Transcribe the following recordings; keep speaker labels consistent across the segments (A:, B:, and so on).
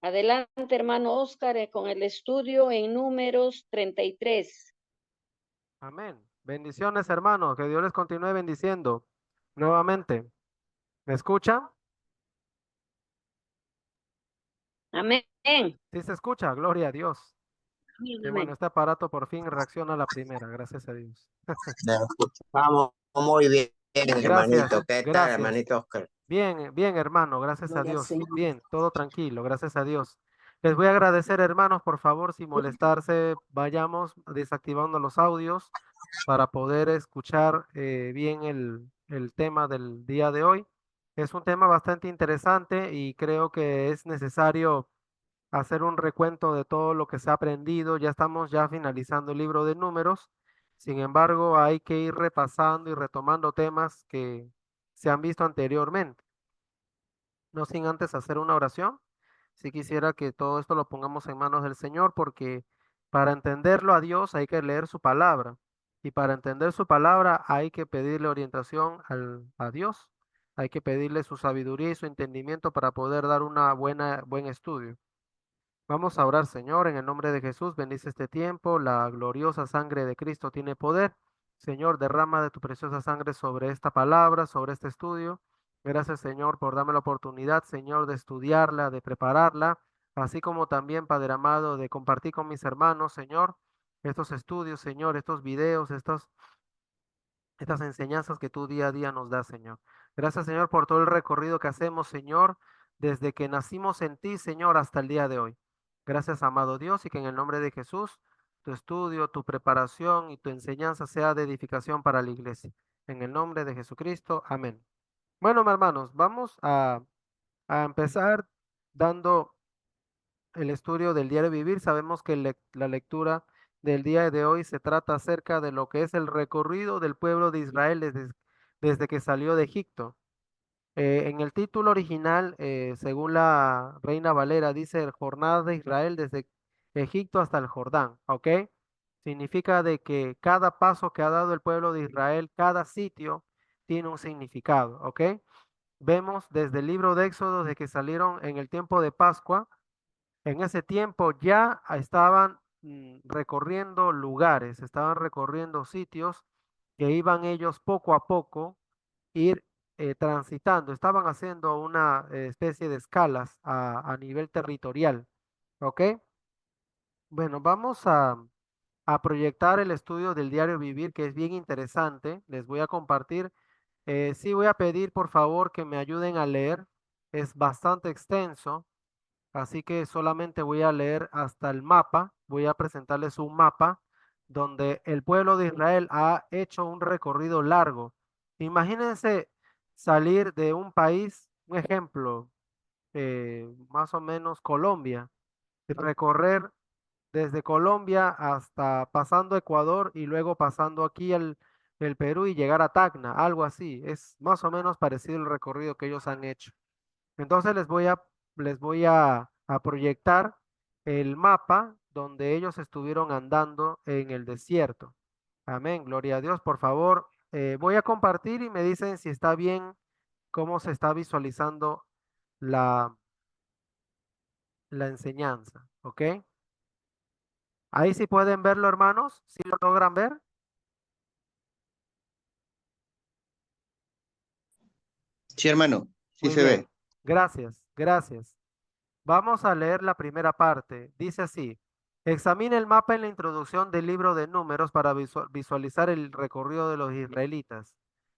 A: Adelante, hermano Óscar, con el estudio en Números 33.
B: Amén. Bendiciones, hermanos. Que Dios les continúe bendiciendo nuevamente. ¿Me escucha?
A: Amén.
B: Sí se escucha. Gloria a Dios.
A: Amén,
B: Qué bueno,
A: amén.
B: este aparato por fin reacciona a la primera. Gracias a Dios.
C: La escuchamos muy bien,
B: Gracias.
C: hermanito. ¿Qué tal,
B: Gracias.
C: hermanito Oscar?
B: Bien, bien, hermano. Gracias a
A: Gloria al
B: Dios.
A: Señor.
B: Bien, todo tranquilo. Gracias a Dios. Les voy a agradecer, hermanos, por favor, sin molestarse, vayamos desactivando los audios para poder escuchar bien el tema del día de hoy. Es un tema bastante interesante y creo que es necesario hacer un recuento de todo lo que se ha aprendido. Ya estamos ya finalizando el libro de números. Sin embargo, hay que ir repasando y retomando temas que se han visto anteriormente. No sin antes hacer una oración. Si quisiera que todo esto lo pongamos en manos del Señor, porque para entenderlo a Dios hay que leer su palabra. Y para entender su palabra hay que pedirle orientación a Dios. Hay que pedirle su sabiduría y su entendimiento para poder dar una buen estudio. Vamos a orar, Señor, en el nombre de Jesús, bendice este tiempo, la gloriosa sangre de Cristo tiene poder. Señor, derrama de tu preciosa sangre sobre esta palabra, sobre este estudio. Gracias, Señor, por darme la oportunidad, Señor, de estudiarla, de prepararla, así como también, Padre amado, de compartir con mis hermanos, Señor, estos estudios, Señor, estos videos, estas enseñanzas que tú día a día nos das, Señor. Gracias, Señor, por todo el recorrido que hacemos, Señor, desde que nacimos en ti, Señor, hasta el día de hoy. Gracias, amado Dios, y que en el nombre de Jesús, tu estudio, tu preparación y tu enseñanza sea de edificación para la iglesia. En el nombre de Jesucristo, amén. Bueno, mis hermanos, vamos a empezar dando el estudio del diario vivir. Sabemos que la lectura del día de hoy se trata acerca de lo que es el recorrido del pueblo de Israel desde que salió de Egipto. En el título original, según la Reina Valera, dice Jornada de Israel desde Egipto hasta el Jordán, ¿ok? Significa de que cada paso que ha dado el pueblo de Israel, cada sitio, tiene un significado, ¿ok? Vemos desde el libro de Éxodo, de que salieron en el tiempo de Pascua. En ese tiempo ya estaban recorriendo lugares, estaban recorriendo sitios que iban ellos poco a poco ir transitando, estaban haciendo una especie de escalas a nivel territorial. ¿Ok? Bueno, vamos a proyectar el estudio del diario vivir, que es bien interesante. Les voy a compartir. Sí, voy a pedir por favor que me ayuden a leer. Es bastante extenso. Así que solamente voy a leer hasta el mapa, voy a presentarles un mapa donde el pueblo de Israel ha hecho un recorrido largo. Imagínense salir de un país, un ejemplo, más o menos Colombia, y recorrer desde Colombia hasta pasando Ecuador y luego pasando aquí el Perú y llegar a Tacna, algo así. Es más o menos parecido el recorrido que ellos han hecho. Entonces les voy a proyectar el mapa donde ellos estuvieron andando en el desierto. Amén, gloria a Dios. Por favor, voy a compartir y me dicen si está bien cómo se está visualizando la, la enseñanza. ¿Ok? Ahí sí pueden verlo, hermanos. ¿Sí lo logran ver?
C: Sí, hermano, sí
B: Muy
C: se
B: bien.
C: ve.
B: Gracias, gracias. Vamos a leer la primera parte. Dice así, examina el mapa en la introducción del libro de Números para visualizar el recorrido de los israelitas.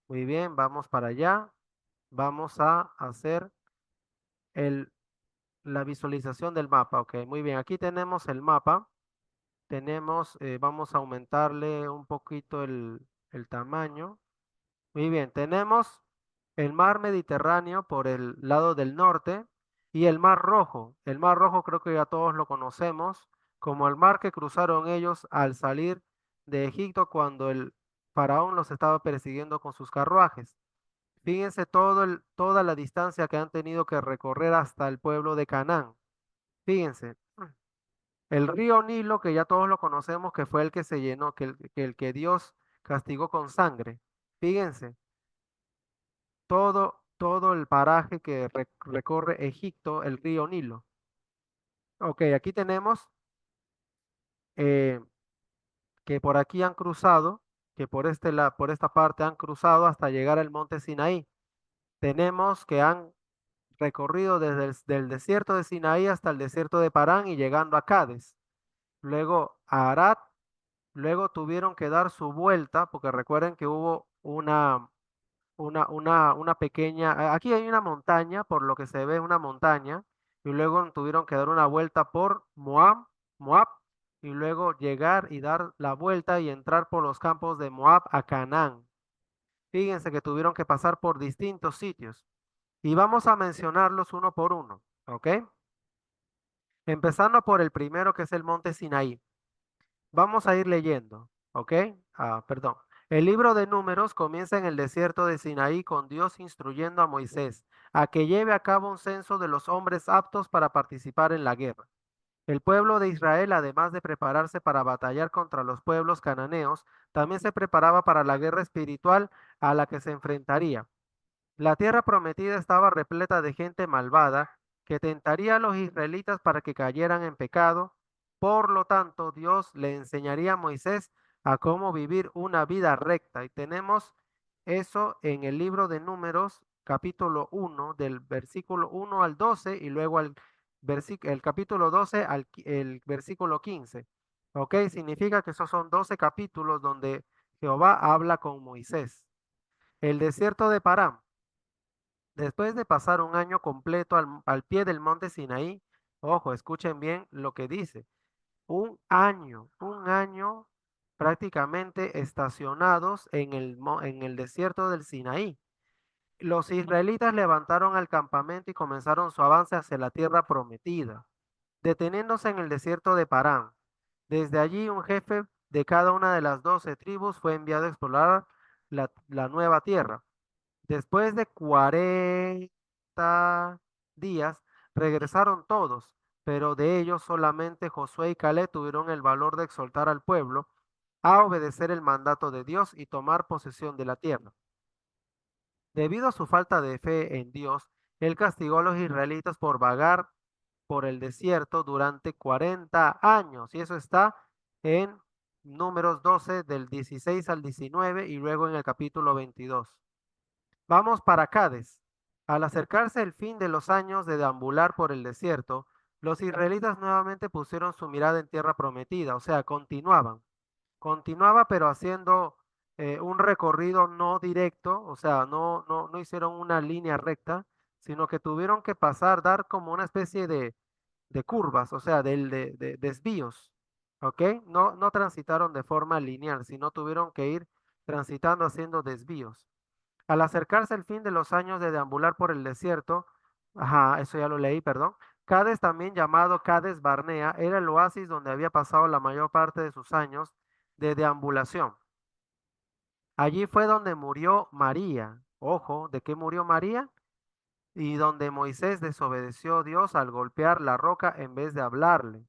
B: Muy bien, vamos para allá. Vamos a hacer el, la visualización del mapa. Ok, muy bien, aquí tenemos el mapa. Vamos a aumentarle un poquito el tamaño. Muy bien, tenemos el mar Mediterráneo por el lado del norte y el mar Rojo. El mar Rojo creo que ya todos lo conocemos como el mar que cruzaron ellos al salir de Egipto cuando el faraón los estaba persiguiendo con sus carruajes. Fíjense toda la distancia que han tenido que recorrer hasta el pueblo de Canaán. Fíjense, el río Nilo, que ya todos lo conocemos, que fue el que se llenó, que Dios castigó con sangre. Fíjense todo el paraje que recorre Egipto, el río Nilo. Ok, aquí tenemos eh, que por aquí han cruzado, que por esta parte han cruzado hasta llegar al monte Sinaí. Tenemos que han recorrido desde del desierto de Sinaí hasta el desierto de Parán y llegando a Cádiz. Luego a Arad, luego tuvieron que dar su vuelta, porque recuerden que hubo una pequeña, aquí hay una montaña, por lo que se ve una montaña, y luego tuvieron que dar una vuelta por Moab, y luego llegar y dar la vuelta y entrar por los campos de Moab a Canaán. Fíjense que tuvieron que pasar por distintos sitios, y vamos a mencionarlos uno por uno, ¿ok? Empezando por el primero, que es el monte Sinaí. Vamos a ir leyendo, ¿ok? Perdón. El libro de Números comienza en el desierto de Sinaí con Dios instruyendo a Moisés a que lleve a cabo un censo de los hombres aptos para participar en la guerra. El pueblo de Israel, además de prepararse para batallar contra los pueblos cananeos, también se preparaba para la guerra espiritual a la que se enfrentaría. La tierra prometida estaba repleta de gente malvada que tentaría a los israelitas para que cayeran en pecado. Por lo tanto, Dios le enseñaría a Moisés a cómo vivir una vida recta. Y tenemos eso en el libro de Números, capítulo 1, del versículo 1 al 12 y luego el capítulo 12 el versículo 15. ¿Ok? Significa que esos son 12 capítulos donde Jehová habla con Moisés. El desierto de Parán. Después de pasar un año completo al pie del monte Sinaí, ojo, escuchen bien lo que dice, un año prácticamente estacionados en el desierto del Sinaí. Los israelitas levantaron el campamento y comenzaron su avance hacia la tierra prometida, deteniéndose en el desierto de Parán. Desde allí un jefe de cada una de las 12 tribus fue enviado a explorar la nueva tierra. Después de 40 días regresaron todos, pero de ellos solamente Josué y Caleb tuvieron el valor de exhortar al pueblo a obedecer el mandato de Dios y tomar posesión de la tierra. Debido a su falta de fe en Dios, él castigó a los israelitas por vagar por el desierto durante 40 años, y eso está en Números 12 del 16 al 19 y luego en el capítulo 22. Vamos para Cádiz. Al acercarse el fin de los años de deambular por el desierto, los israelitas nuevamente pusieron su mirada en tierra prometida, o sea, continuaban. Continuaba, pero haciendo un recorrido no directo, o sea, no hicieron una línea recta, sino que tuvieron que pasar, dar como una especie de curvas, o sea, de desvíos, ¿ok? No transitaron de forma lineal, sino tuvieron que ir transitando haciendo desvíos. Al acercarse el fin de los años de deambular por el desierto, ajá, eso ya lo leí, perdón. Cades, también llamado Cades Barnea, era el oasis donde había pasado la mayor parte de sus años de deambulación. Allí fue donde murió María. Ojo, ¿de qué murió María? Y donde Moisés desobedeció a Dios al golpear la roca en vez de hablarle,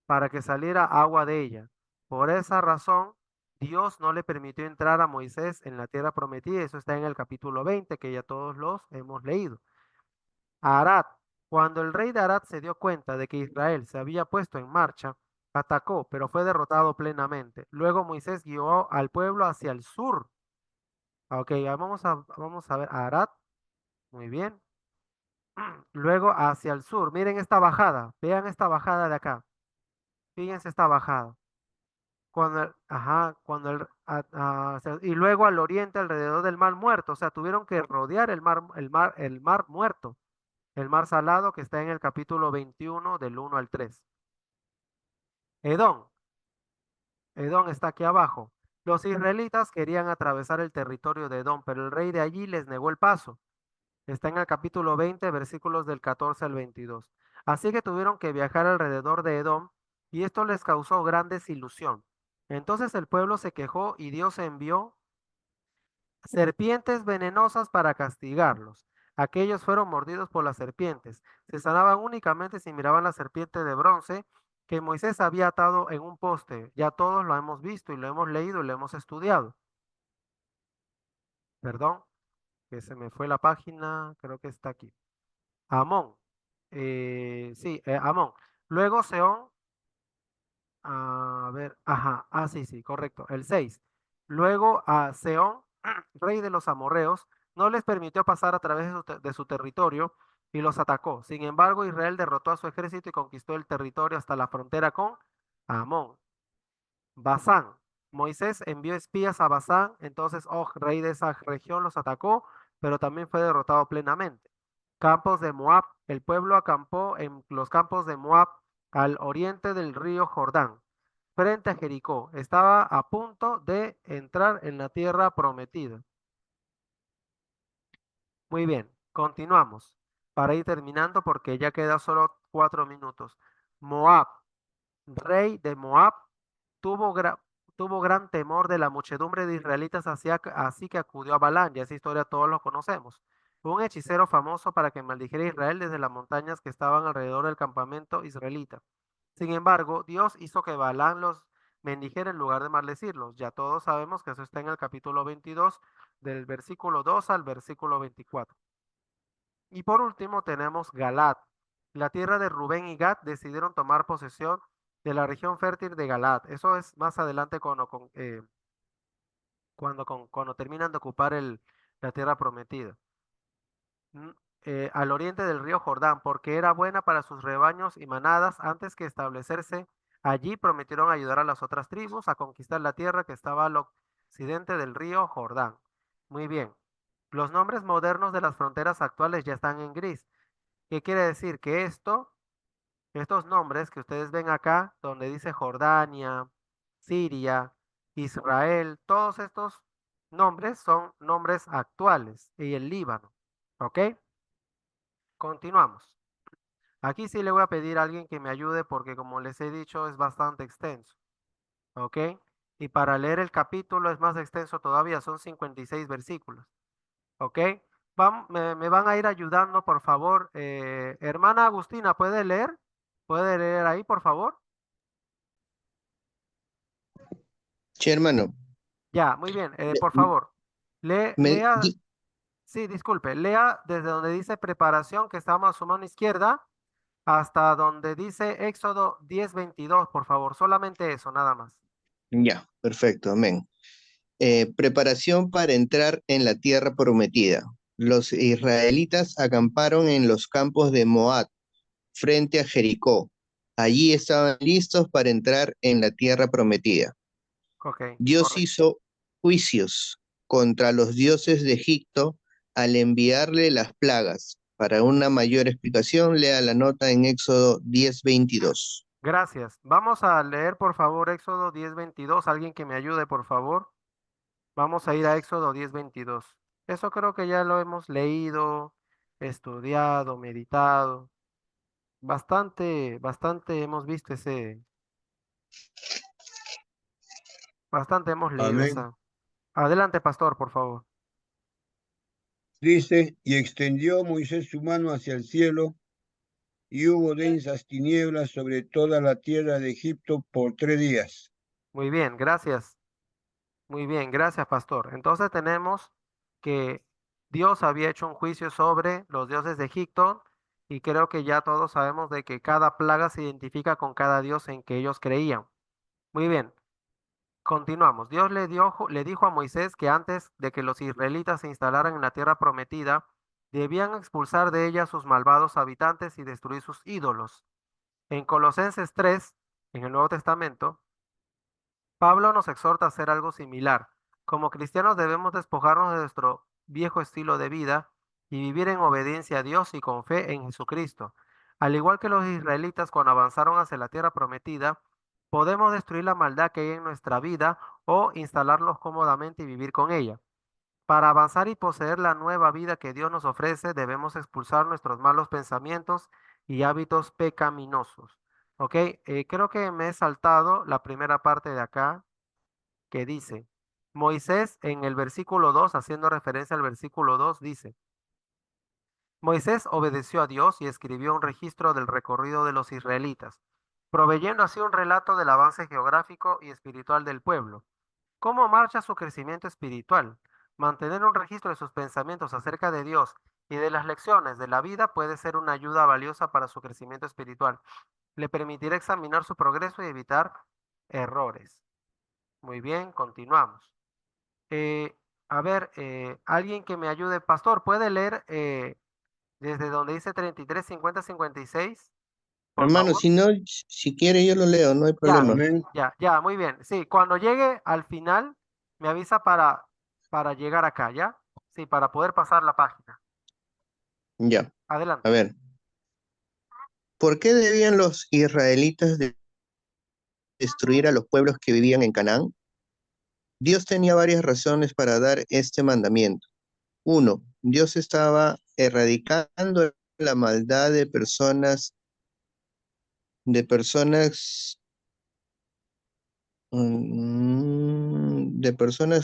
B: para que saliera agua de ella. Por esa razón, Dios no le permitió entrar a Moisés en la tierra prometida. Eso está en el capítulo 20, que ya todos los hemos leído. Arad. Cuando el rey de Arad se dio cuenta de que Israel se había puesto en marcha, atacó, pero fue derrotado plenamente. Luego Moisés guió al pueblo hacia el sur. Ok, vamos a ver Arad. Muy bien. Luego hacia el sur. Miren esta bajada. Vean esta bajada de acá. Fíjense esta bajada. Y luego al oriente alrededor del mar muerto, o sea, tuvieron que rodear el mar muerto, el mar salado que está en el capítulo 21 del 1 al 3. Edom, Edom está aquí abajo. Los israelitas querían atravesar el territorio de Edom, pero el rey de allí les negó el paso. Está en el capítulo 20, versículos del 14 al 22. Así que tuvieron que viajar alrededor de Edom y esto les causó gran desilusión. Entonces el pueblo se quejó y Dios envió serpientes venenosas para castigarlos. Aquellos fueron mordidos por las serpientes. Se sanaban únicamente si miraban la serpiente de bronce que Moisés había atado en un poste. Ya todos lo hemos visto y lo hemos leído y lo hemos estudiado. Perdón, que se me fue la página, creo que está aquí. Amón. Sí, Amón. Luego Seón, a ver, ajá, sí, sí, correcto, el 6. Luego a Seón, rey de los amorreos, no les permitió pasar a través de su territorio y los atacó. Sin embargo, Israel derrotó a su ejército y conquistó el territorio hasta la frontera con Amón. Basán. Moisés envió espías a Basán, entonces Og, rey de esa región, los atacó, pero también fue derrotado plenamente. Campos de Moab. El pueblo acampó en los campos de Moab al oriente del río Jordán, frente a Jericó. Estaba a punto de entrar en la tierra prometida. Muy bien, continuamos para ir terminando porque ya queda solo 4 minutos. Moab, rey de Moab, tuvo, tuvo gran temor de la muchedumbre de israelitas, así que acudió a Balán, y esa historia todos lo conocemos. Fue un hechicero famoso para que maldijera a Israel desde las montañas que estaban alrededor del campamento israelita. Sin embargo, Dios hizo que Balán los bendijera en lugar de maldecirlos. Ya todos sabemos que eso está en el capítulo 22, del versículo 2 al versículo 24. Y por último tenemos Galaad. La tierra de Rubén y Gad decidieron tomar posesión de la región fértil de Galaad. Eso es más adelante cuando terminan de ocupar la tierra prometida. Mm, Al oriente del río Jordán, porque era buena para sus rebaños y manadas. Antes que establecerse allí, prometieron ayudar a las otras tribus a conquistar la tierra que estaba al occidente del río Jordán. Muy bien. Los nombres modernos de las fronteras actuales ya están en gris. ¿Qué quiere decir? Que estos nombres que ustedes ven acá, donde dice Jordania, Siria, Israel, todos estos nombres son nombres actuales y el Líbano. ¿Ok? Continuamos. Aquí sí le voy a pedir a alguien que me ayude porque como les he dicho es bastante extenso. ¿Ok? Y para leer el capítulo es más extenso todavía, son 56 versículos. ¿Ok? Me van a ir ayudando, por favor. Hermana Agustina, ¿puede leer? ¿Puede leer ahí, por favor?
C: Sí, hermano.
B: Ya, muy bien.
C: Me-
B: Por favor,
C: me-
B: lea,
C: di-
B: sí, disculpe, lea desde donde dice preparación, que está a su mano izquierda, hasta donde dice Éxodo 10:22, por favor. Solamente eso, nada más.
C: ya, perfecto, amén. Preparación para entrar en la tierra prometida. Los israelitas acamparon en los campos de Moab, frente a Jericó. Allí estaban listos para entrar en la tierra prometida.
B: Ok,
C: Dios
B: correcto.
C: hizo juicios contra los dioses de Egipto al enviarle las plagas. Para una mayor explicación, lea la nota en Éxodo 10:22.
B: Gracias. Vamos a leer, por favor, Éxodo 10:22. Alguien que me ayude, por favor. Vamos a ir a Éxodo 10:22. Eso creo que ya lo hemos leído, estudiado, meditado. Bastante hemos visto bastante hemos leído
D: Amén.
B: esa. Adelante, pastor, por favor.
D: Dice, y extendió Moisés su mano hacia el cielo, y hubo densas tinieblas sobre toda la tierra de Egipto por 3 días.
B: Muy bien, gracias. Muy bien, gracias, pastor. Entonces tenemos que Dios había hecho un juicio sobre los dioses de Egipto y creo que ya todos sabemos de que cada plaga se identifica con cada dios en que ellos creían. Muy bien. Continuamos. Dios le dijo a Moisés que antes de que los israelitas se instalaran en la tierra prometida, debían expulsar de ella a sus malvados habitantes y destruir sus ídolos. En Colosenses 3, en el Nuevo Testamento, Pablo nos exhorta a hacer algo similar. Como cristianos debemos despojarnos de nuestro viejo estilo de vida y vivir en obediencia a Dios y con fe en Jesucristo. Al igual que los israelitas cuando avanzaron hacia la tierra prometida, podemos destruir la maldad que hay en nuestra vida o instalarlos cómodamente y vivir con ella. Para avanzar y poseer la nueva vida que Dios nos ofrece, debemos expulsar nuestros malos pensamientos y hábitos pecaminosos. Ok, creo que me he saltado la primera parte de acá que dice, Moisés en el versículo 2, haciendo referencia al versículo 2, dice, Moisés obedeció a Dios y escribió un registro del recorrido de los israelitas, proveyendo así un relato del avance geográfico y espiritual del pueblo. ¿Cómo marcha su crecimiento espiritual? Mantener un registro de sus pensamientos acerca de Dios y de las lecciones de la vida puede ser una ayuda valiosa para su crecimiento espiritual. le permitirá examinar su progreso y evitar errores. Muy bien, continuamos. A ver, alguien que me ayude. Pastor, ¿puede leer desde donde dice 33, 50, 56? Por
C: Hermano,
B: favor.
C: si no, si quiere yo lo leo, no hay
B: Ya,
C: problema.
D: Amén.
B: ya, muy bien. Sí, cuando llegue al final, me avisa para llegar acá, ¿ya? Sí, para poder pasar la página.
C: Ya, a
B: Adelante.
C: ver. ¿Por qué debían los israelitas destruir a los pueblos que vivían en Canaán? Dios tenía varias razones para dar este mandamiento. Uno, Dios estaba erradicando la maldad de personas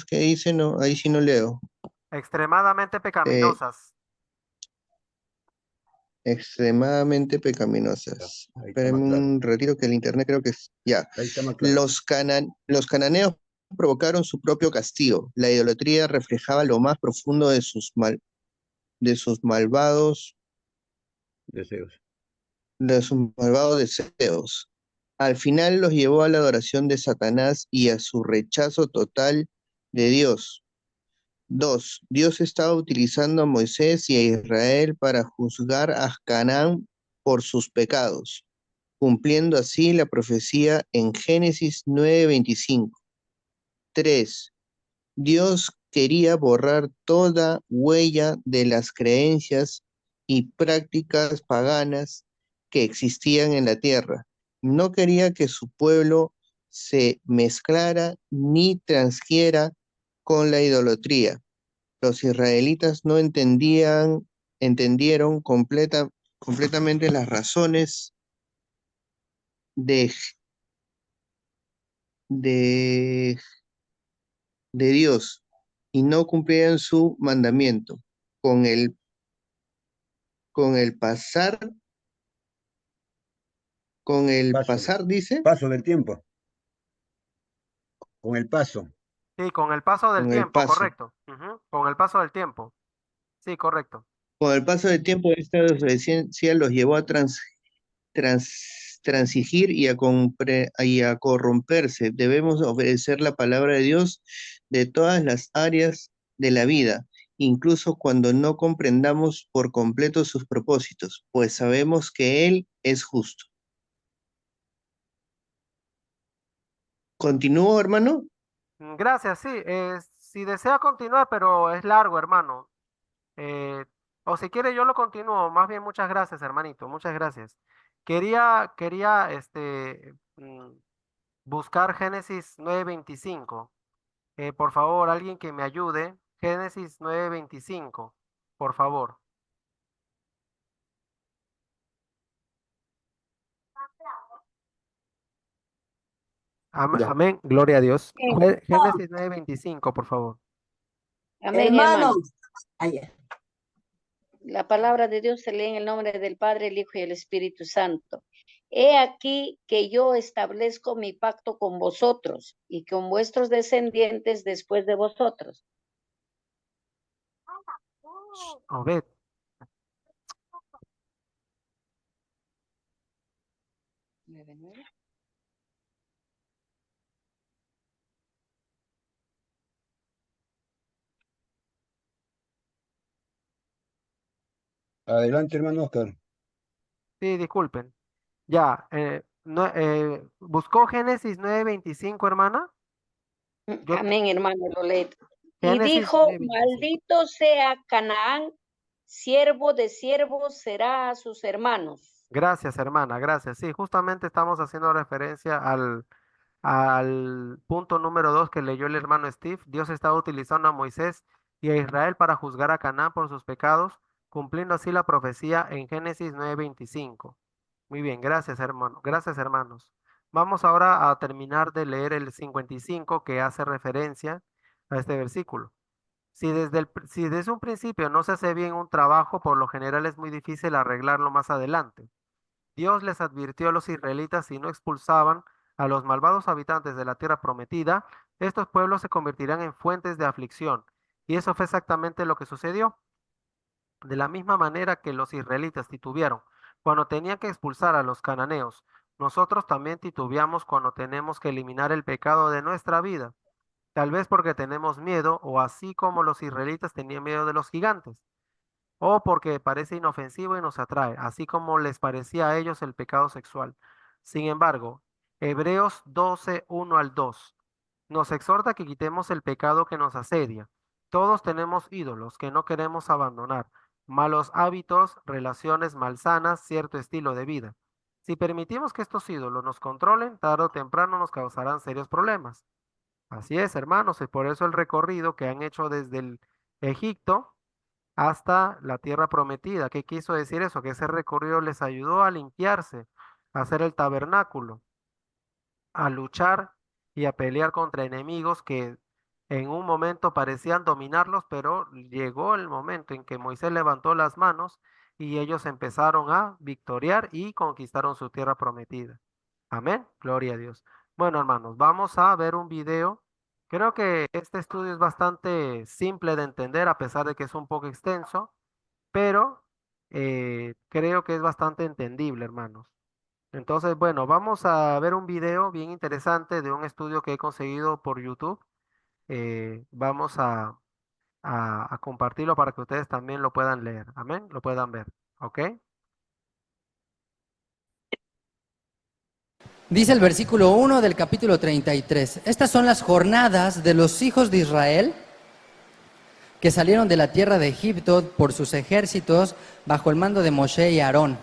C: que dicen, no, ahí sí no leo,
B: Extremadamente
C: eh,
B: pecaminosas.
C: extremadamente pecaminosas.
D: Ahí está
C: Espérenme
D: más claro.
C: un ratito que el internet creo que es, ya.
D: Ahí está más claro.
C: Los cananeos provocaron su propio castigo. La idolatría reflejaba lo más profundo de sus malvados
D: Deseos.
C: deseos. Al final los llevó a la adoración de Satanás y a su rechazo total de Dios. Dos, Dios estaba utilizando a Moisés y a Israel para juzgar a Canaán por sus pecados, cumpliendo así la profecía en Génesis 9:25. Tres, Dios quería borrar toda huella de las creencias y prácticas paganas que existían en la tierra. No quería que su pueblo se mezclara ni transgiera con la idolatría. Los israelitas no entendieron completamente las razones de, de de Dios y no cumplían su mandamiento. Con el, con el pasar, con el
D: Paso.
C: pasar, dice,
D: Paso del tiempo. Con el paso.
B: Sí, con el paso del
C: con el
B: tiempo,
C: paso.
B: correcto. Ujú, con el paso del tiempo. Sí, correcto.
C: Con el paso del tiempo, esta desobediencia los llevó a transigir y a corromperse. Debemos obedecer la palabra de Dios de todas las áreas de la vida, incluso cuando no comprendamos por completo sus propósitos, pues sabemos que Él es justo. ¿Continúo, hermano?
B: Gracias, sí. Si desea continuar, pero es largo, hermano. Eh, o si quiere, yo lo continúo. Más bien, muchas gracias, hermanito. Muchas gracias. Quería, buscar Génesis 9:25. Por favor, alguien que me ayude. Génesis 9:25, por favor.
D: Ya.
B: Amén, gloria a Dios.
A: Amén.
B: Génesis 9:25, por favor.
A: Amén,
E: Hermanos,
A: hermano.
E: allá.
A: La palabra de Dios se lee en el nombre del Padre, el Hijo y el Espíritu Santo. He aquí que yo establezco mi pacto con vosotros y con vuestros descendientes después de vosotros.
B: Obed.
D: Adelante, hermano Oscar.
B: Sí, disculpen. Ya, ¿buscó Génesis 9:25, hermana? Yo,
A: Amén, hermano, lo leo. Y
B: Génesis
A: dijo,
B: 9:25.
A: maldito sea Canaán, siervo de siervos será a sus hermanos.
B: Gracias, hermana, gracias. Sí, justamente estamos haciendo referencia al punto número 2 que leyó el hermano Steve. Dios estaba utilizando a Moisés y a Israel para juzgar a Canaán por sus pecados, cumpliendo así la profecía en Génesis 9:25. Muy bien, gracias, hermano. Gracias, hermanos. Vamos ahora a terminar de leer el 55 que hace referencia a este versículo. Si desde un principio no se hace bien un trabajo, por lo general es muy difícil arreglarlo más adelante. Dios les advirtió a los israelitas si no expulsaban a los malvados habitantes de la tierra prometida, estos pueblos se convertirán en fuentes de aflicción. Y eso fue exactamente lo que sucedió. De la misma manera que los israelitas titubearon cuando tenían que expulsar a los cananeos Nosotros también titubeamos cuando tenemos que eliminar el pecado de nuestra vida, tal vez porque tenemos miedo o así como los israelitas tenían miedo de los gigantes, o porque parece inofensivo y nos atrae, así como les parecía a ellos el pecado sexual. Sin embargo, Hebreos 12, 1 al 2 nos exhorta que quitemos el pecado que nos asedia. Todos tenemos ídolos que no queremos abandonar, malos hábitos, relaciones malsanas, cierto estilo de vida. Si permitimos que estos ídolos nos controlen, tarde o temprano nos causarán serios problemas. Así es, hermanos, y por eso el recorrido que han hecho desde el Egipto hasta la tierra prometida. ¿Qué quiso decir eso? Que ese recorrido les ayudó a limpiarse, a hacer el tabernáculo, a luchar y a pelear contra enemigos que en un momento parecían dominarlos, pero llegó el momento en que Moisés levantó las manos y ellos empezaron a victoriar y conquistaron su tierra prometida. Amén, gloria a Dios. Bueno, hermanos, vamos a ver un video. Creo que este estudio es bastante simple de entender, a pesar de que es un poco extenso, pero creo que es bastante entendible, hermanos. Entonces, bueno, vamos a ver un video bien interesante de un estudio que he conseguido por YouTube. Vamos a compartirlo para que ustedes también lo puedan leer. Amén, lo puedan ver. ¿Ok?
E: Dice el versículo 1 del capítulo 33. Estas son las jornadas de los hijos de Israel que salieron de la tierra de Egipto por sus ejércitos bajo el mando de Moshe y Aarón.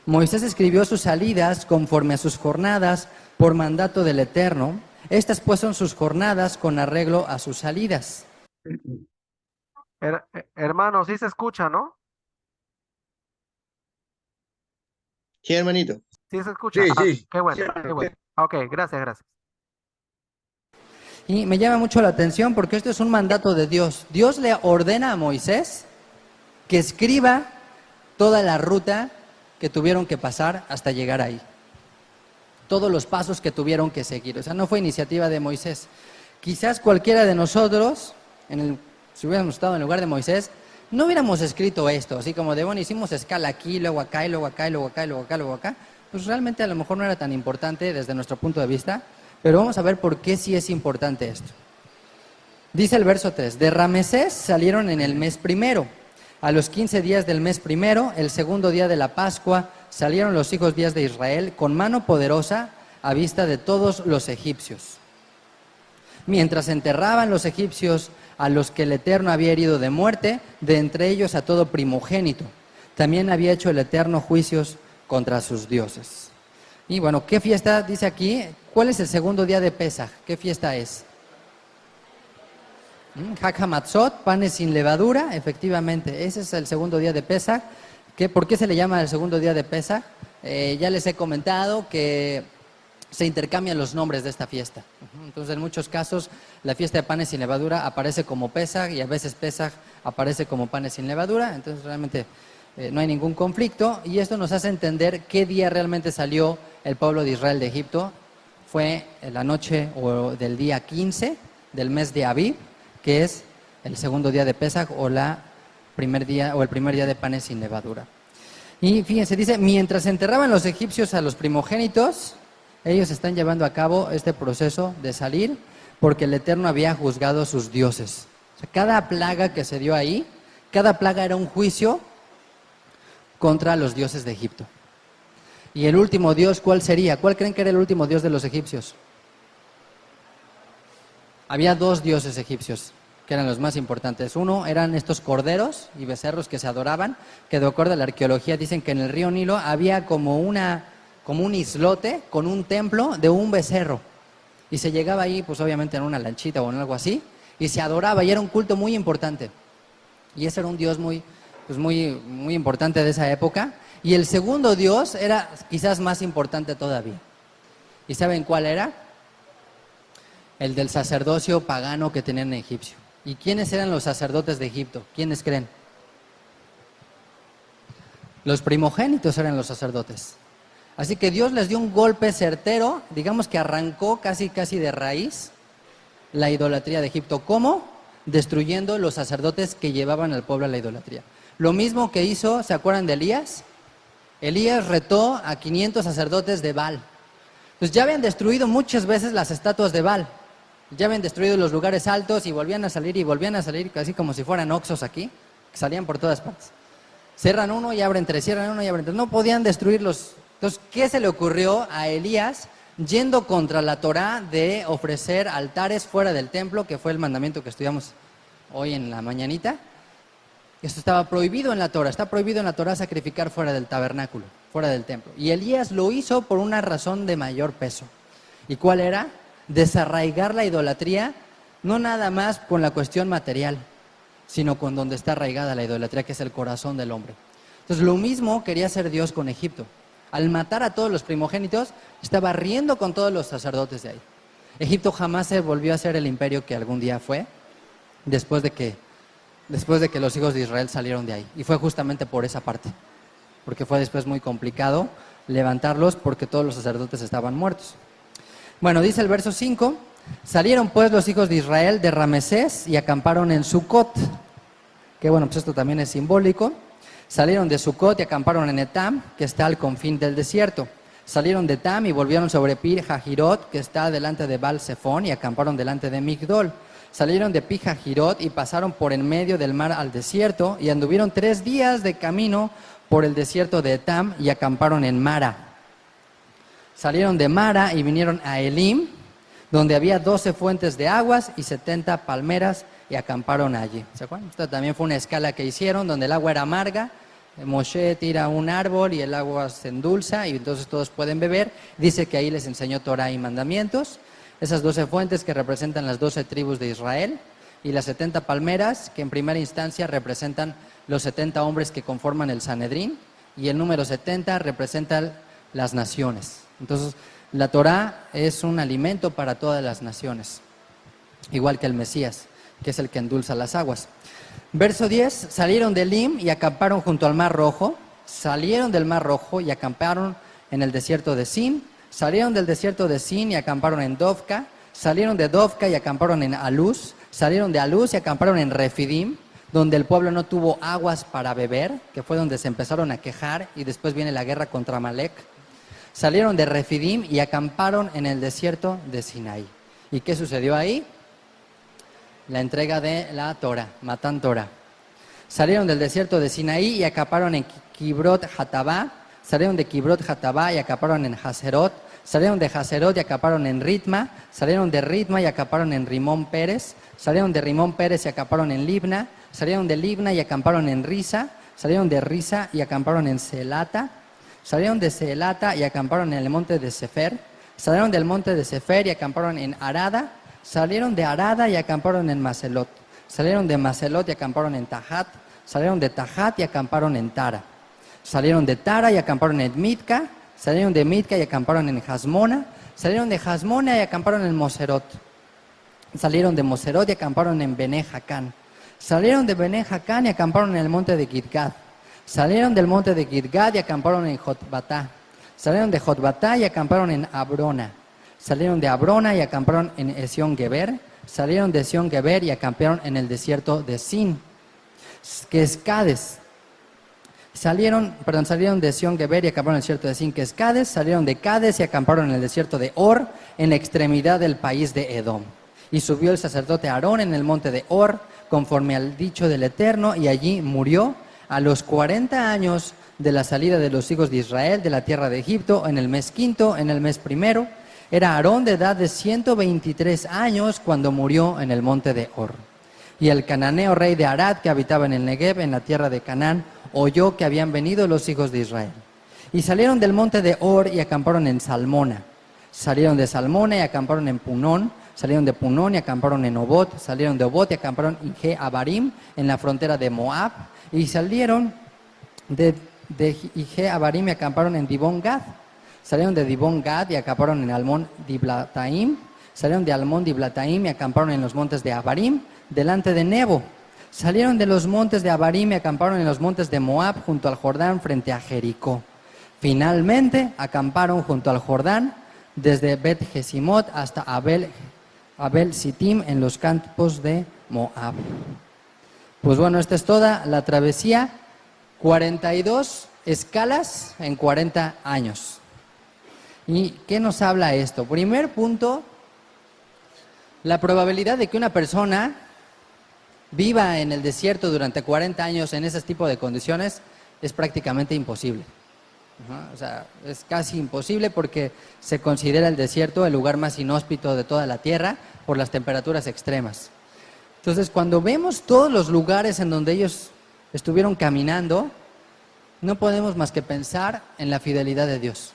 E: Moisés escribió sus salidas conforme a sus jornadas por mandato del Eterno. Estas pues son sus jornadas con arreglo a sus salidas.
B: Hermanos, sí se escucha, ¿no?
C: Sí, hermanito.
B: Sí se escucha.
D: Sí,
B: Ah,
D: sí.
B: qué bueno, qué bueno. Ok, gracias, gracias.
E: Y me llama mucho la atención porque esto es un mandato de Dios. Dios le ordena a Moisés que escriba toda la ruta que tuvieron que pasar hasta llegar ahí. Todos los pasos que tuvieron que seguir. O sea, no fue iniciativa de Moisés. Quizás cualquiera de nosotros, si hubiéramos estado en lugar de Moisés, no hubiéramos escrito esto, así como de, bueno, hicimos escala aquí, luego acá, y luego acá, y luego acá, y luego acá, luego acá. Pues realmente a lo mejor no era tan importante desde nuestro punto de vista, pero vamos a ver por qué sí es importante esto. Dice el verso 3, de Ramesés salieron en el mes primero. A los 15 días del mes primero, el segundo día de la Pascua, salieron los hijos días de Israel con mano poderosa a vista de todos los egipcios. Mientras enterraban los egipcios a los que el Eterno había herido de muerte, de entre ellos a todo primogénito. También había hecho el Eterno juicios contra sus dioses. Y bueno, ¿qué fiesta dice aquí? ¿Cuál es el segundo día de Pesaj? ¿Qué fiesta es? Hag HaMatzot, panes sin levadura, efectivamente, ese es el segundo día de Pesaj. ¿Por qué se le llama el segundo día de Pesaj? Ya les he comentado que se intercambian los nombres de esta fiesta. Entonces, en muchos casos, la fiesta de panes sin levadura aparece como Pesaj y a veces Pesaj aparece como panes sin levadura. Entonces, realmente no hay ningún conflicto y esto nos hace entender qué día realmente salió el pueblo de Israel de Egipto. Fue en la noche o del día 15 del mes de Abib, que es el segundo día de Pesaj o el primer día de panes sin levadura. Y fíjense, dice, mientras enterraban los egipcios a los primogénitos, ellos están llevando a cabo este proceso de salir porque el Eterno había juzgado a sus dioses. O sea, cada plaga que se dio ahí, cada plaga era un juicio contra los dioses de Egipto. Y el último dios, ¿cuál sería? ¿Cuál creen que era el último dios de los egipcios? Había dos dioses egipcios que eran los más importantes. Uno eran estos corderos y becerros que se adoraban, que de acuerdo a la arqueología dicen que en el río Nilo había como un islote con un templo de un becerro. Y se llegaba ahí, pues obviamente en una lanchita o en algo así, y se adoraba y era un culto muy importante. Y ese era un dios muy importante de esa época. Y el segundo dios era quizás más importante todavía. ¿Y saben cuál era? El del sacerdocio pagano que tenían en Egipcio. ¿Y quiénes eran los sacerdotes de Egipto? ¿Quiénes creen? Los primogénitos eran los sacerdotes. Así que Dios les dio un golpe certero, digamos que arrancó casi de raíz la idolatría de Egipto. ¿Cómo? Destruyendo los sacerdotes que llevaban al pueblo a la idolatría. Lo mismo que hizo, ¿se acuerdan de Elías? Elías retó a 500 sacerdotes de Baal. Pues ya habían destruido muchas veces las estatuas de Baal. Ya habían destruido los lugares altos y volvían a salir, casi como si fueran oxos aquí, que salían por todas partes. Cierran uno y abren tres, cierran uno y abren tres. No podían destruirlos. Entonces, ¿qué se le ocurrió a Elías yendo contra la Torá de ofrecer altares fuera del templo, que fue el mandamiento que estudiamos hoy en la mañanita? Esto estaba prohibido en la Torá. Está prohibido en la Torá sacrificar fuera del tabernáculo, fuera del templo. Y Elías lo hizo por una razón de mayor peso. ¿Y cuál era? Desarraigar la idolatría, no nada más con la cuestión material, sino con donde está arraigada la idolatría, que es el corazón del hombre. Entonces, lo mismo quería hacer Dios con Egipto. Al matar a todos los primogénitos, estaba riendo con todos los sacerdotes de ahí. Egipto jamás se volvió a ser el imperio que algún día fue, después de que los hijos de Israel salieron de ahí. Y fue justamente por esa parte, porque fue después muy complicado levantarlos porque todos los sacerdotes estaban muertos. Bueno, dice el verso 5, salieron pues los hijos de Israel de Ramesés y acamparon en Sucot, que bueno, pues esto también es simbólico. Salieron de Sucot y acamparon en Etam, que está al confín del desierto. Salieron de Etam y volvieron sobre Pir Hahirot, que está delante de Baal Zephón, y acamparon delante de Migdol. Salieron de Pir Hahirot y pasaron por en medio del mar al desierto, y anduvieron 3 días de camino por el desierto de Etam y acamparon en Mara. Salieron de Mara y vinieron a Elim, donde había 12 fuentes de aguas y 70 palmeras, y acamparon allí. ¿Se acuerdan? Esta también fue una escala que hicieron, donde el agua era amarga. Moshe tira un árbol y el agua se endulza, y entonces todos pueden beber. Dice que ahí les enseñó Torah y mandamientos. Esas 12 fuentes que representan las 12 tribus de Israel, y las 70 palmeras, que en primera instancia representan los 70 hombres que conforman el Sanedrín, y el número 70 representa las naciones. Entonces, la Torah es un alimento para todas las naciones, igual que el Mesías, que es el que endulza las aguas. Verso 10, salieron de Elim y acamparon junto al Mar Rojo. Salieron del Mar Rojo y acamparon en el desierto de Sin. Salieron del desierto de Sin y acamparon en Dovka. Salieron de Dovka y acamparon en Aluz. Salieron de Aluz y acamparon en Refidim, donde el pueblo no tuvo aguas para beber, que fue donde se empezaron a quejar, y después viene la guerra contra Amalek. Salieron de Refidim y acamparon en el desierto de Sinaí. ¿Y qué sucedió ahí? La entrega de la Torah, Matán Torah. Salieron del desierto de Sinaí y acamparon en Kibrot Hatabá. Salieron de Kibrot Hatabá y acamparon en Haserot. Salieron de Haserot y acamparon en Ritma. Salieron de Ritma y acamparon en Rimón Pérez. Salieron de Rimón Pérez y acamparon en Libna. Salieron de Libna y acamparon en Risa. Salieron de Risa y acamparon en Selata. Salieron de Selata y acamparon en el monte de Sefer. Salieron del monte de Sefer y acamparon en Arada. Salieron de Arada y acamparon en Maselot. Salieron de Maselot y acamparon en Tahat. Salieron de Tahat y acamparon en Tara. Salieron de Tara y acamparon en Mitka. Salieron de Mitka y acamparon en Hasmona. Salieron de Hasmona y acamparon en Moserot. Salieron de Moserot y acamparon en Bene Jacán. Salieron de Bene Jacán y acamparon en el monte de Gidgad. Salieron del monte de Gidgad y acamparon en Jotbatá. Salieron de Jotbatá y acamparon en Abrona. Salieron de Abrona y acamparon en Esión-Geber. Salieron de Esión-Geber y acamparon en el desierto de Sin, que es Cades. Salieron de Esión-Geber y acamparon en el desierto de Sin, que es Cades. Salieron de Cades y acamparon en el desierto de Or, en la extremidad del país de Edom. Y subió el sacerdote Aarón en el monte de Or, conforme al dicho del Eterno, y allí murió a los 40 años de la salida de los hijos de Israel de la tierra de Egipto, en el mes quinto, en el mes primero. Era Aarón de edad de 123 años cuando murió en el monte de Or. Y el cananeo rey de Arad, que habitaba en el Negev, en la tierra de Canaán, oyó que habían venido los hijos de Israel. Y salieron del monte de Or y acamparon en Salmona. Salieron de Salmona y acamparon en Punón. Salieron de Punón y acamparon en Obot. Salieron de Obot y acamparon en Ije-Abarim, en la frontera de Moab. Y salieron de Ije-Abarim y acamparon en Dibón-Gad. Salieron de Dibón-Gad y acamparon en Almón-Diblataim. Salieron de Almón-Diblataim y acamparon en los montes de Abarim, delante de Nebo. Salieron de los montes de Abarim y acamparon en los montes de Moab, junto al Jordán, frente a Jericó. Finalmente acamparon junto al Jordán, desde Bet-Jesimot hasta Abel-Sittim, en los campos de Moab. Pues bueno, esta es toda la travesía. 42 escalas en 40 años. ¿Y qué nos habla esto? Primer punto, la probabilidad de que una persona viva en el desierto durante 40 años en ese tipo de condiciones es prácticamente imposible. O sea, es casi imposible porque se considera el desierto el lugar más inhóspito de toda la tierra por las temperaturas extremas. Entonces, cuando vemos todos los lugares en donde ellos estuvieron caminando, no podemos más que pensar en la fidelidad de Dios,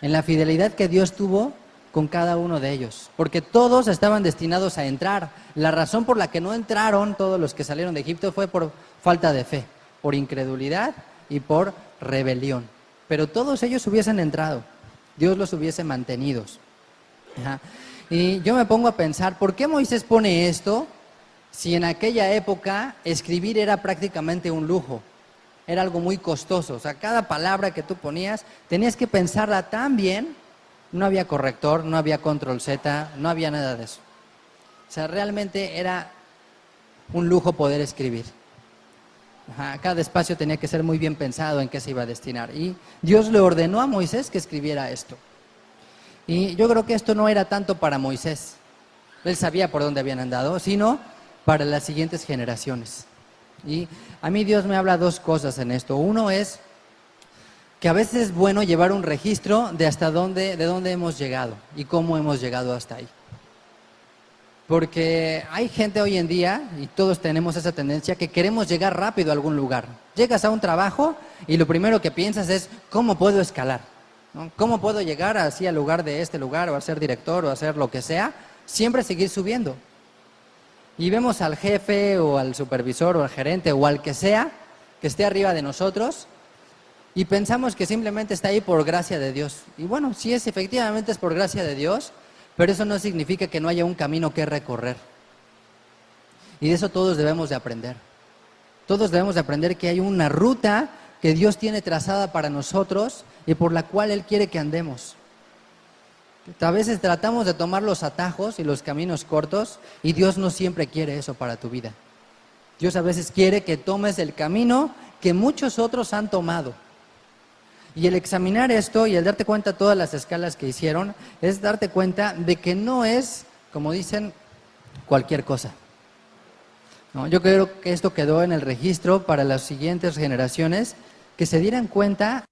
E: en la fidelidad que Dios tuvo con cada uno de ellos, porque todos estaban destinados a entrar. La razón por la que no entraron todos los que salieron de Egipto fue por falta de fe, por incredulidad y por rebelión. Pero todos ellos hubiesen entrado, Dios los hubiese mantenido. Ajá. Y yo me pongo a pensar, ¿por qué Moisés pone esto si en aquella época escribir era prácticamente un lujo? Era algo muy costoso. O sea, cada palabra que tú ponías tenías que pensarla tan bien. No había corrector, no había control Z, no había nada de eso. O sea, realmente era un lujo poder escribir. Ajá, cada espacio tenía que ser muy bien pensado en qué se iba a destinar. Y Dios le ordenó a Moisés que escribiera esto. Y yo creo que esto no era tanto para Moisés. Él sabía por dónde habían andado, sino para las siguientes generaciones. Y a mí Dios me habla dos cosas en esto. Uno es que a veces es bueno llevar un registro de de dónde hemos llegado y cómo hemos llegado hasta ahí. Porque hay gente hoy en día, y todos tenemos esa tendencia, que queremos llegar rápido a algún lugar. Llegas a un trabajo y lo primero que piensas es, ¿cómo puedo escalar? ¿No? ¿Cómo puedo llegar así al lugar de este lugar, o a ser director, o a hacer lo que sea? Siempre seguir subiendo. Y vemos al jefe, o al supervisor, o al gerente, o al que sea, que esté arriba de nosotros, y pensamos que simplemente está ahí por gracia de Dios. Y bueno, sí efectivamente es por gracia de Dios, pero eso no significa que no haya un camino que recorrer. Y de eso todos debemos de aprender. Todos debemos de aprender que hay una ruta que Dios tiene trazada para nosotros y por la cual Él quiere que andemos. A veces tratamos de tomar los atajos y los caminos cortos y Dios no siempre quiere eso para tu vida. Dios a veces quiere que tomes el camino que muchos otros han tomado. Y el examinar esto y el darte cuenta de todas las escalas que hicieron, es darte cuenta de que no es, como dicen, cualquier cosa. ¿No? Yo creo que esto quedó en el registro para las siguientes generaciones, que se dieran cuenta.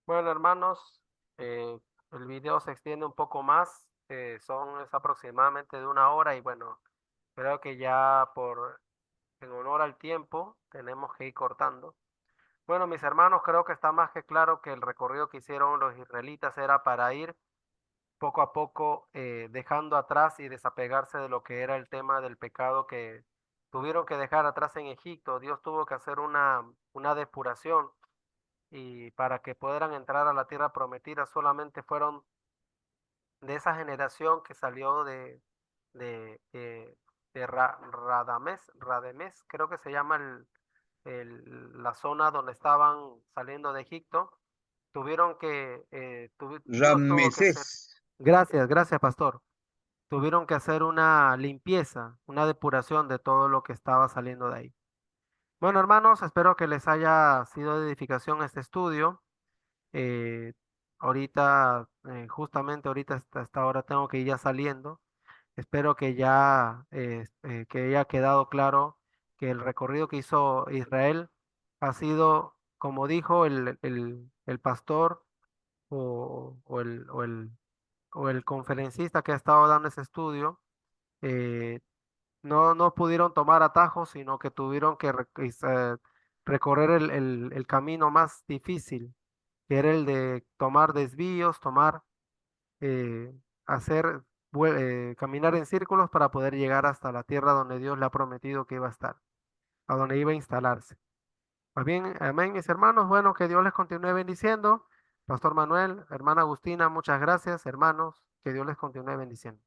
B: Bueno, hermanos, el video se extiende un poco más, es aproximadamente de 1 hora y bueno, creo que ya en honor al tiempo tenemos que ir cortando. Bueno, mis hermanos, creo que está más que claro que el recorrido que hicieron los israelitas era para ir poco a poco dejando atrás y desapegarse de lo que era el tema del pecado que tuvieron que dejar atrás en Egipto. Dios tuvo que hacer una depuración y para que pudieran entrar a la tierra prometida solamente fueron de esa generación que salió de, eh, Radames, creo que se llama la zona donde estaban saliendo de Egipto. Tuvieron que, Dios tuvo que hacer,
D: Ramesés.
B: gracias, pastor. Tuvieron que hacer una limpieza, una depuración de todo lo que estaba saliendo de ahí. Bueno, hermanos, espero que les haya sido de edificación este estudio. Eh, justamente ahorita hasta esta hora tengo que ir ya saliendo. Espero que ya que haya quedado claro que el recorrido que hizo Israel ha sido, como dijo el pastor o el conferencista que ha estado dando ese estudio, eh, no pudieron tomar atajos, sino que tuvieron que recorrer el camino más difícil, que era el de tomar desvíos, eh, hacer, caminar en círculos para poder llegar hasta la tierra donde Dios le ha prometido que iba a estar, a donde iba a instalarse. Más bien, amén, mis hermanos. Bueno, que Dios les continúe bendiciendo. Pastor Manuel, hermana Agustina, muchas gracias, hermanos. Que Dios les continúe bendiciendo.